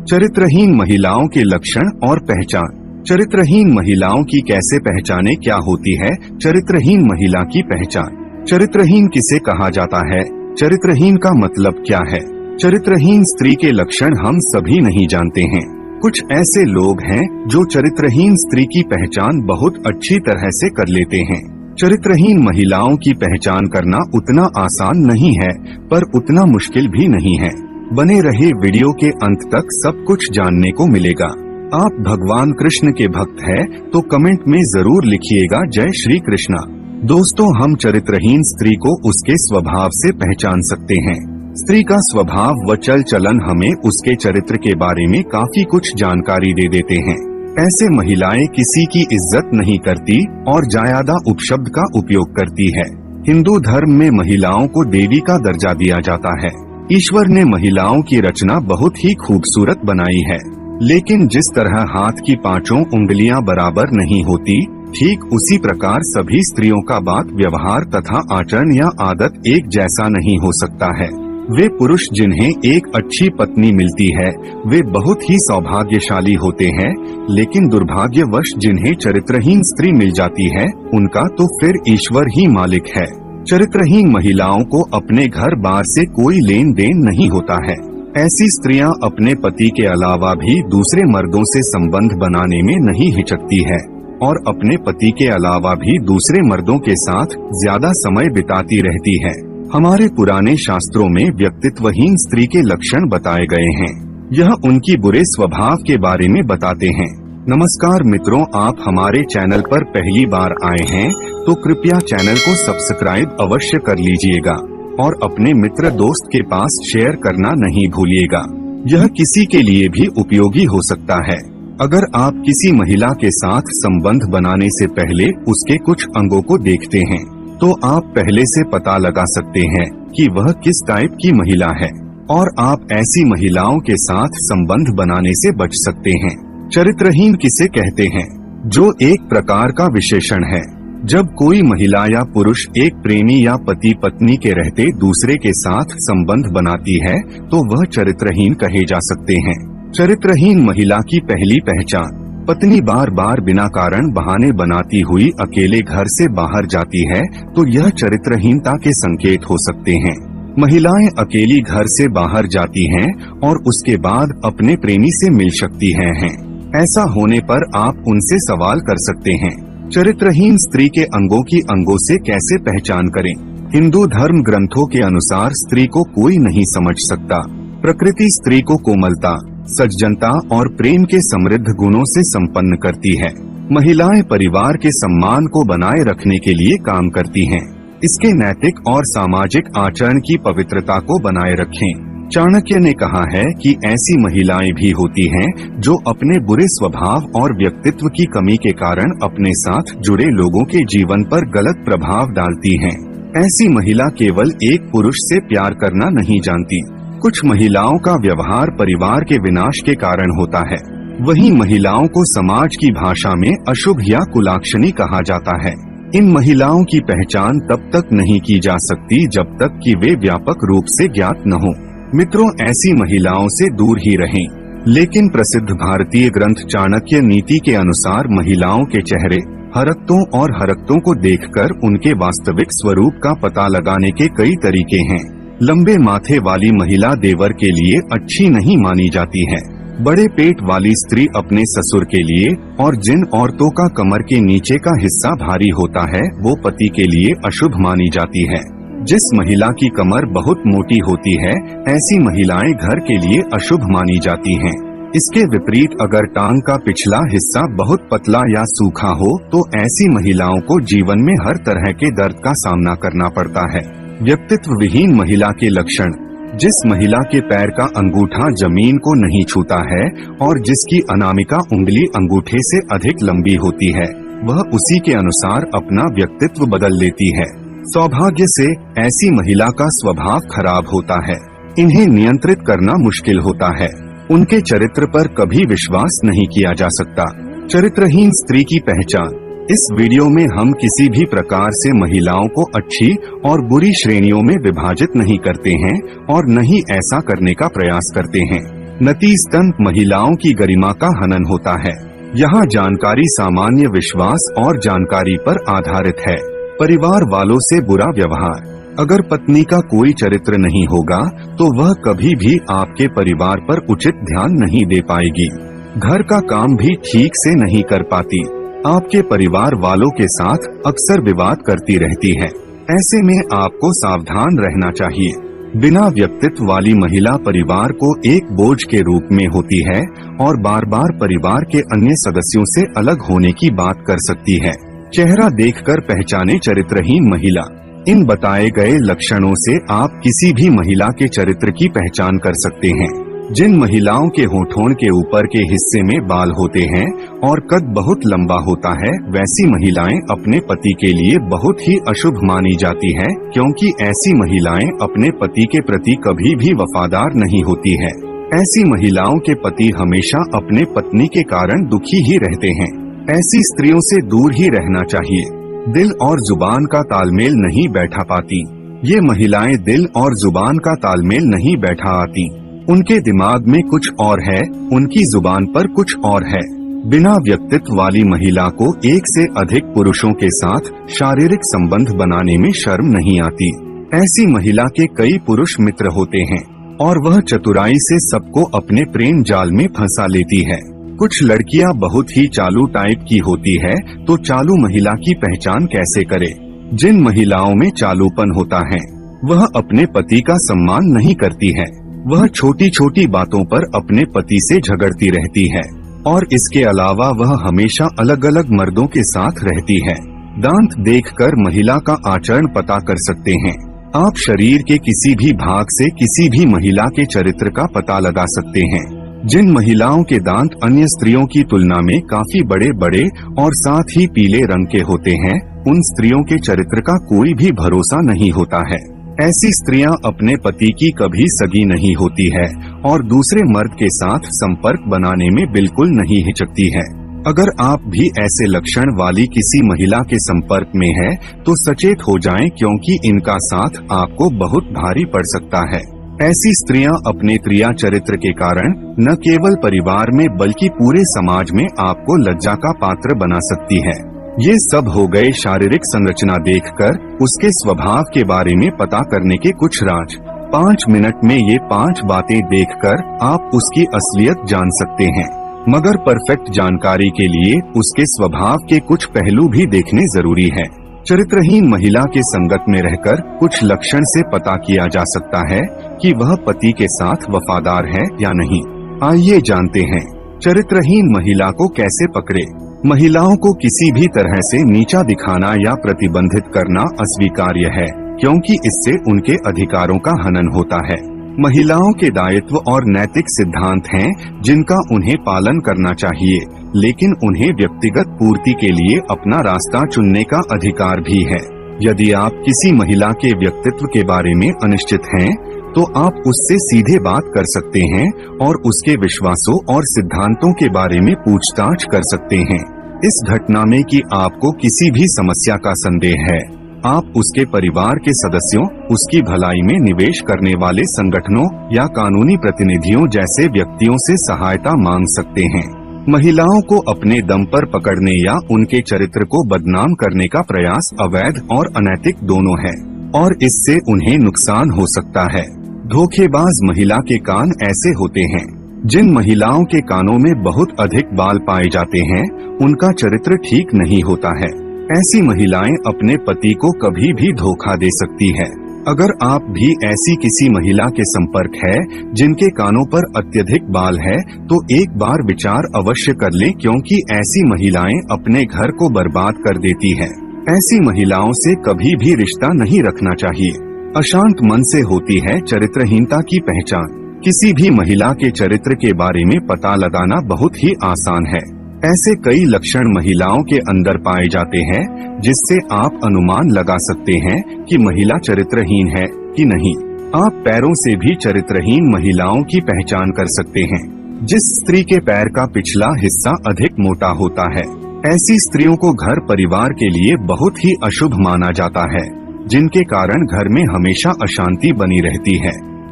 चरित्रहीन महिलाओं के लक्षण और पहचान। चरित्रहीन महिलाओं की कैसे पहचाने, क्या होती है चरित्रहीन महिला की पहचान? चरित्रहीन किसे कहा जाता है? चरित्रहीन का मतलब क्या है? चरित्रहीन स्त्री के लक्षण हम सभी नहीं जानते हैं। कुछ ऐसे लोग हैं जो चरित्रहीन स्त्री की पहचान बहुत अच्छी तरह से कर लेते हैं। चरित्रहीन महिलाओं की पहचान करना उतना आसान नहीं है, पर उतना मुश्किल भी नहीं है। बने रहे वीडियो के अंत तक, सब कुछ जानने को मिलेगा। आप भगवान कृष्ण के भक्त हैं तो कमेंट में जरूर लिखिएगा जय श्री कृष्णा। दोस्तों, हम चरित्रहीन स्त्री को उसके स्वभाव से पहचान सकते हैं। स्त्री का स्वभाव व चल चलन हमें उसके चरित्र के बारे में काफी कुछ जानकारी दे देते हैं। ऐसे महिलाएं किसी की इज्जत नहीं करती और ज्यादा उपशब्द का उपयोग करती है। हिंदू धर्म में महिलाओं को देवी का दर्जा दिया जाता है। ईश्वर ने महिलाओं की रचना बहुत ही खूबसूरत बनाई है, लेकिन जिस तरह हाथ की पांचों उंगलियां बराबर नहीं होती, ठीक उसी प्रकार सभी स्त्रियों का बात व्यवहार तथा आचरण या आदत एक जैसा नहीं हो सकता है। वे पुरुष जिन्हें एक अच्छी पत्नी मिलती है वे बहुत ही सौभाग्यशाली होते हैं, लेकिन दुर्भाग्यवश जिन्हें चरित्रहीन स्त्री मिल जाती है उनका तो फिर ईश्वर ही मालिक है। चरित्रहीन महिलाओं को अपने घर बार से कोई लेन देन नहीं होता है। ऐसी स्त्रियां अपने पति के अलावा भी दूसरे मर्दों से संबंध बनाने में नहीं हिचकती है और अपने पति के अलावा भी दूसरे मर्दों के साथ ज्यादा समय बिताती रहती है। हमारे पुराने शास्त्रों में व्यक्तित्वहीन स्त्री के लक्षण बताए गए हैं। यह उनकी बुरे स्वभाव के बारे में बताते हैं। नमस्कार मित्रों, आप हमारे चैनल पर पहली बार आए हैं तो कृपया चैनल को सब्सक्राइब अवश्य कर लीजिएगा और अपने मित्र दोस्त के पास शेयर करना नहीं भूलिएगा। यह किसी के लिए भी उपयोगी हो सकता है। अगर आप किसी महिला के साथ संबंध बनाने से पहले उसके कुछ अंगों को देखते हैं तो आप पहले से पता लगा सकते हैं कि वह किस टाइप की महिला है और आप ऐसी महिलाओं के साथ संबंध बनाने से बच सकते हैं। चरित्रहीन किसे कहते हैं? जो एक प्रकार का विशेषण है। जब कोई महिला या पुरुष एक प्रेमी या पति पत्नी के रहते दूसरे के साथ संबंध बनाती है तो वह चरित्रहीन कहे जा सकते हैं। चरित्रहीन महिला की पहली पहचान। पत्नी बार बार बिना कारण बहाने बनाती हुई अकेले घर से बाहर जाती है तो यह चरित्रहीनता के संकेत हो सकते हैं। महिलाएं अकेली घर से बाहर जाती हैं और उसके बाद अपने प्रेमी से मिल सकती हैं। ऐसा होने पर आप उनसे सवाल कर सकते हैं। चरित्रहीन स्त्री के अंगों की अंगों से कैसे पहचान करें? हिंदू धर्म ग्रंथों के अनुसार स्त्री को कोई नहीं समझ सकता। प्रकृति स्त्री को कोमलता, सज्जनता और प्रेम के समृद्ध गुणों से संपन्न करती है। महिलाएं परिवार के सम्मान को बनाए रखने के लिए काम करती हैं। इसके नैतिक और सामाजिक आचरण की पवित्रता को बनाए रखें। चाणक्य ने कहा है कि ऐसी महिलाएं भी होती हैं जो अपने बुरे स्वभाव और व्यक्तित्व की कमी के कारण अपने साथ जुड़े लोगों के जीवन पर गलत प्रभाव डालती हैं। ऐसी महिला केवल एक पुरुष से प्यार करना नहीं जानती। कुछ महिलाओं का व्यवहार परिवार के विनाश के कारण होता है। वहीं महिलाओं को समाज की भाषा में अशुभ या कुलाक्षणी कहा जाता है। इन महिलाओं की पहचान तब तक नहीं की जा सकती जब तक कि वे व्यापक रूप से ज्ञात न हो। मित्रों, ऐसी महिलाओं से दूर ही रहें। लेकिन प्रसिद्ध भारतीय ग्रंथ चाणक्य नीति के अनुसार महिलाओं के चेहरे, हरकतों और हरकतों को देखकर उनके वास्तविक स्वरूप का पता लगाने के कई तरीके हैं। लंबे माथे वाली महिला देवर के लिए अच्छी नहीं मानी जाती है। बड़े पेट वाली स्त्री अपने ससुर के लिए, और जिन औरतों का कमर के नीचे का हिस्सा भारी होता है वो पति के लिए अशुभ मानी जाती है। जिस महिला की कमर बहुत मोटी होती है ऐसी महिलाएं घर के लिए अशुभ मानी जाती हैं। इसके विपरीत अगर टांग का पिछला हिस्सा बहुत पतला या सूखा हो तो ऐसी महिलाओं को जीवन में हर तरह के दर्द का सामना करना पड़ता है। व्यक्तित्व विहीन महिला के लक्षण। जिस महिला के पैर का अंगूठा जमीन को नहीं छूता है और जिसकी अनामिका उंगली अंगूठे से अधिक लंबी होती है वह उसी के अनुसार अपना व्यक्तित्व बदल लेती है। सौभाग्य से ऐसी महिला का स्वभाव खराब होता है। इन्हें नियंत्रित करना मुश्किल होता है। उनके चरित्र पर कभी विश्वास नहीं किया जा सकता। चरित्रहीन स्त्री की पहचान। इस वीडियो में हम किसी भी प्रकार से महिलाओं को अच्छी और बुरी श्रेणियों में विभाजित नहीं करते हैं और न ही ऐसा करने का प्रयास करते हैं। नतीजतन महिलाओं की गरिमा का हनन होता है। यहाँ जानकारी सामान्य विश्वास और जानकारी पर आधारित है। परिवार वालों से बुरा व्यवहार। अगर पत्नी का कोई चरित्र नहीं होगा तो वह कभी भी आपके परिवार पर उचित ध्यान नहीं दे पाएगी। घर का काम भी ठीक से नहीं कर पाती। आपके परिवार वालों के साथ अक्सर विवाद करती रहती है। ऐसे में आपको सावधान रहना चाहिए। बिना व्यक्तित्व वाली महिला परिवार को एक बोझ के रूप में होती है और बार बार परिवार के अन्य सदस्यों से अलग होने की बात कर सकती है। चेहरा देखकर पहचाने चरित्रहीन महिला। इन बताए गए लक्षणों से आप किसी भी महिला के चरित्र की पहचान कर सकते हैं। जिन महिलाओं के होठों के ऊपर के हिस्से में बाल होते हैं और कद बहुत लंबा होता है, वैसी महिलाएं अपने पति के लिए बहुत ही अशुभ मानी जाती है, क्योंकि ऐसी महिलाएं अपने पति के प्रति कभी भी वफादार नहीं होती है। ऐसी महिलाओं के पति हमेशा अपने पत्नी के कारण दुखी ही रहते हैं। ऐसी स्त्रियों से दूर ही रहना चाहिए। दिल और जुबान का तालमेल नहीं बैठा पाती। ये महिलाएं दिल और जुबान का तालमेल नहीं बैठा आती। उनके दिमाग में कुछ और है, उनकी जुबान पर कुछ और है। बिना व्यक्तित्व वाली महिला को एक से अधिक पुरुषों के साथ शारीरिक संबंध बनाने में शर्म नहीं आती। ऐसी महिला के कई पुरुष मित्र होते हैं और वह चतुराई से सबको अपने प्रेम जाल में फंसा लेती है। कुछ लड़कियां बहुत ही चालू टाइप की होती है, तो चालू महिला की पहचान कैसे करे? जिन महिलाओं में चालूपन होता है वह अपने पति का सम्मान नहीं करती है। वह छोटी छोटी बातों पर अपने पति से झगड़ती रहती है और इसके अलावा वह हमेशा अलग अलग मर्दों के साथ रहती है। दांत देखकर महिला का आचरण पता कर सकते हैं। आप शरीर के किसी भी भाग से किसी भी महिला के चरित्र का पता लगा सकते हैं। जिन महिलाओं के दांत अन्य स्त्रियों की तुलना में काफी बड़े बड़े और साथ ही पीले रंग के होते हैं, उन स्त्रियों के चरित्र का कोई भी भरोसा नहीं होता है। ऐसी स्त्रियां अपने पति की कभी सगी नहीं होती है और दूसरे मर्द के साथ संपर्क बनाने में बिल्कुल नहीं हिचकती है। अगर आप भी ऐसे लक्षण वाली किसी महिला के संपर्क में है तो सचेत हो जाएं, क्योंकि इनका साथ आपको बहुत भारी पड़ सकता है। ऐसी स्त्रियां अपने क्रिया चरित्र के कारण न केवल परिवार में बल्कि पूरे समाज में आपको लज्जा का पात्र बना सकती है। ये सब हो गए शारीरिक संरचना देखकर उसके स्वभाव के बारे में पता करने के कुछ राज। 5 मिनट में ये 5 बातें देखकर आप उसकी असलियत जान सकते हैं। मगर परफेक्ट जानकारी के लिए उसके स्वभाव के कुछ पहलू भी देखने जरूरी है। चरित्रहीन महिला के संगत में रहकर कुछ लक्षण से पता किया जा सकता है कि वह पति के साथ वफादार है या नहीं। आइए जानते हैं चरित्रहीन महिला को कैसे पकड़े। महिलाओं को किसी भी तरह से नीचा दिखाना या प्रतिबंधित करना अस्वीकार्य है, क्योंकि इससे उनके अधिकारों का हनन होता है। महिलाओं के दायित्व और नैतिक सिद्धांत हैं जिनका उन्हें पालन करना चाहिए, लेकिन उन्हें व्यक्तिगत पूर्ति के लिए अपना रास्ता चुनने का अधिकार भी है। यदि आप किसी महिला के व्यक्तित्व के बारे में अनिश्चित हैं, तो आप उससे सीधे बात कर सकते हैं और उसके विश्वासों और सिद्धांतों के बारे में पूछताछ कर सकते हैं। इस घटना में कि आपको किसी भी समस्या का संदेह है, आप उसके परिवार के सदस्यों, उसकी भलाई में निवेश करने वाले संगठनों या कानूनी प्रतिनिधियों जैसे व्यक्तियों से सहायता मांग सकते हैं। महिलाओं को अपने दम पर पकड़ने या उनके चरित्र को बदनाम करने का प्रयास अवैध और अनैतिक दोनों है और इससे उन्हें नुकसान हो सकता है। धोखेबाज महिला के कान ऐसे होते हैं। जिन महिलाओं के कानों में बहुत अधिक बाल पाए जाते हैं, उनका चरित्र ठीक नहीं होता है। ऐसी महिलाएं अपने पति को कभी भी धोखा दे सकती है। अगर आप भी ऐसी किसी महिला के संपर्क है जिनके कानों पर अत्यधिक बाल है, तो एक बार विचार अवश्य कर लें, क्योंकि ऐसी महिलाएं अपने घर को बर्बाद कर देती है। ऐसी महिलाओं से कभी भी रिश्ता नहीं रखना चाहिए। अशांत मन से होती है चरित्रहीनता की पहचान। किसी भी महिला के चरित्र के बारे में पता लगाना बहुत ही आसान है। ऐसे कई लक्षण महिलाओं के अंदर पाए जाते हैं जिससे आप अनुमान लगा सकते हैं कि महिला चरित्रहीन है कि नहीं। आप पैरों से भी चरित्रहीन महिलाओं की पहचान कर सकते हैं। जिस स्त्री के पैर का पिछला हिस्सा अधिक मोटा होता है, ऐसी स्त्रियों को घर परिवार के लिए बहुत ही अशुभ माना जाता है, जिनके कारण घर में हमेशा अशांति बनी रहती है।